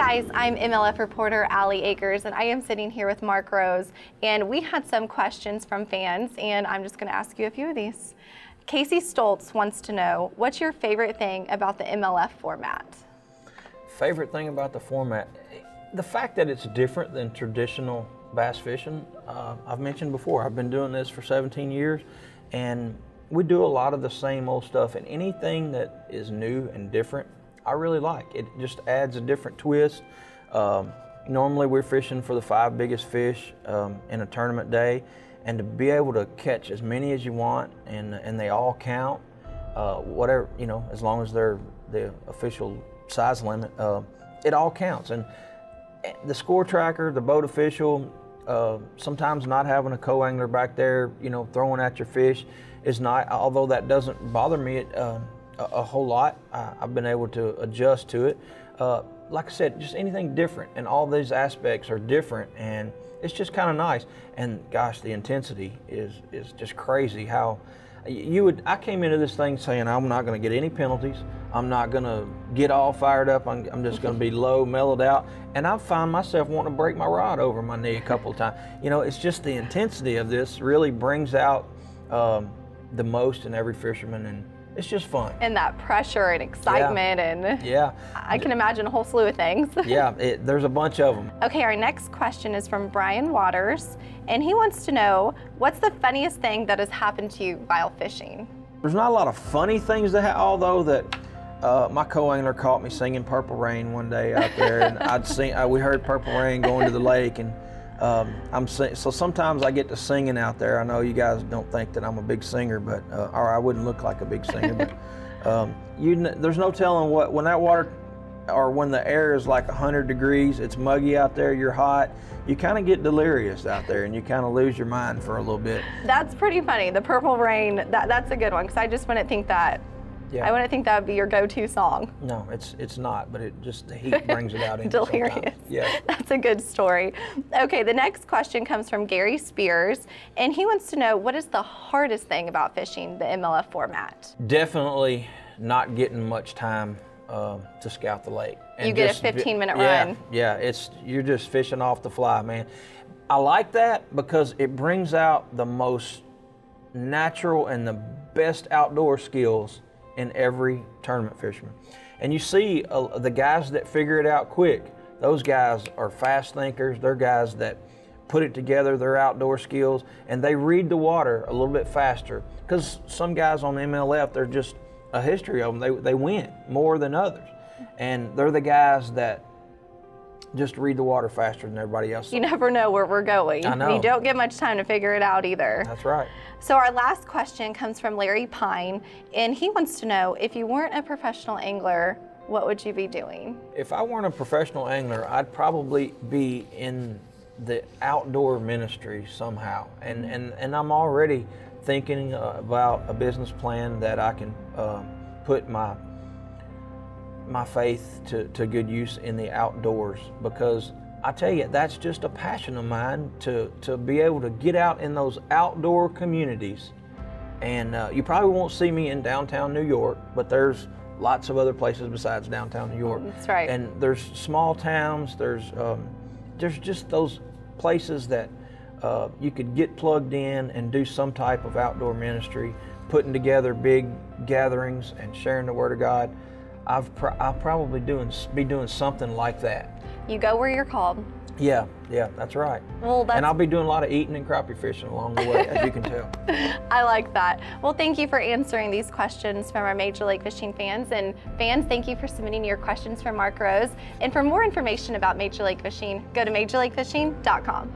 guys, I'm MLF reporter Allie Akers, and I am sitting here with Mark Rose, and we had some questions from fans, and I'm just going to ask you a few of these. Casey Stoltz wants to know, what's your favorite thing about the MLF format? Favorite thing about the format? The fact that it's different than traditional bass fishing. I've mentioned before, I've been doing this for 17 years, and we do a lot of the same old stuff, and anything that is new and different, I really like. It just adds a different twist. Normally we're fishing for the 5 biggest fish in a tournament day, and to be able to catch as many as you want and they all count, whatever, you know, as long as they're the official size limit, it all counts. And the score tracker, the boat official, sometimes not having a co-angler back there, you know, throwing at your fish is not, although that doesn't bother me a whole lot. I've been able to adjust to it. Like I said, just anything different, and all these aspects are different, and it's just kind of nice. And gosh, the intensity is just crazy. How I came into this thing saying I'm not going to get any penalties. I'm not going to get all fired up. I'm just going to be low, mellowed out. And I found myself wanting to break my rod over my knee a couple of times. You know, it's just the intensity of this really brings out the most in every fisherman, and it's just fun. And that pressure and excitement, and yeah, I can imagine a whole slew of things. Yeah, there's a bunch of them. Okay, our next question is from Brian Waters, and he wants to know, what's the funniest thing that has happened to you while fishing? There's not a lot of funny things that although that my co-angler caught me singing Purple Rain one day out there, and we heard Purple Rain going to the lake, and so sometimes I get to singing out there. I know you guys don't think that I'm a big singer, but or I wouldn't look like a big singer, but there's no telling when that water, or when the air is like 100 degrees, it's muggy out there, you're hot, you kind of get delirious out there, and you kind of lose your mind for a little bit. That's pretty funny. The Purple Rain, that's a good one, because I just wouldn't think that. Yeah. I wouldn't think that would be your go-to song. No, it's not, but the heat brings it out. Delirious. Sometimes. Yeah. That's a good story. Okay, the next question comes from Gary Spears, and he wants to know, what is the hardest thing about fishing the MLF format? Definitely not getting much time to scout the lake. And you get a 15-minute run. Yeah, you're just fishing off the fly, man. I like that because it brings out the most natural and the best outdoor skills in every tournament fisherman. And you see the guys that figure it out quick, those guys are fast thinkers. They're guys that put it together, their outdoor skills, and they read the water a little bit faster. Because some guys on the MLF, they're just a history of them. They win more than others. And they're the guys that just read the water faster than everybody else. You never know where we're going. I know. You don't get much time to figure it out either. That's right. So our last question comes from Larry Pine, and he wants to know, if you weren't a professional angler, what would you be doing? If I weren't a professional angler, I'd probably be in the outdoor ministry somehow. And I'm already thinking about a business plan that I can put my faith to good use in the outdoors, because I tell you, that's just a passion of mine to be able to get out in those outdoor communities. And you probably won't see me in downtown New York, but there's lots of other places besides downtown New York. That's right. And there's small towns, there's just those places that you could get plugged in and do some type of outdoor ministry, putting together big gatherings and sharing the Word of God. I'll probably be doing something like that. You go where you're called. Yeah, that's right. Well, and I'll be doing a lot of eating and crappie fishing along the way, as you can tell. I like that. Well, thank you for answering these questions from our Major Lake Fishing fans. And fans, thank you for submitting your questions for Mark Rose. And for more information about Major Lake Fishing, go to MajorLakeFishing.com.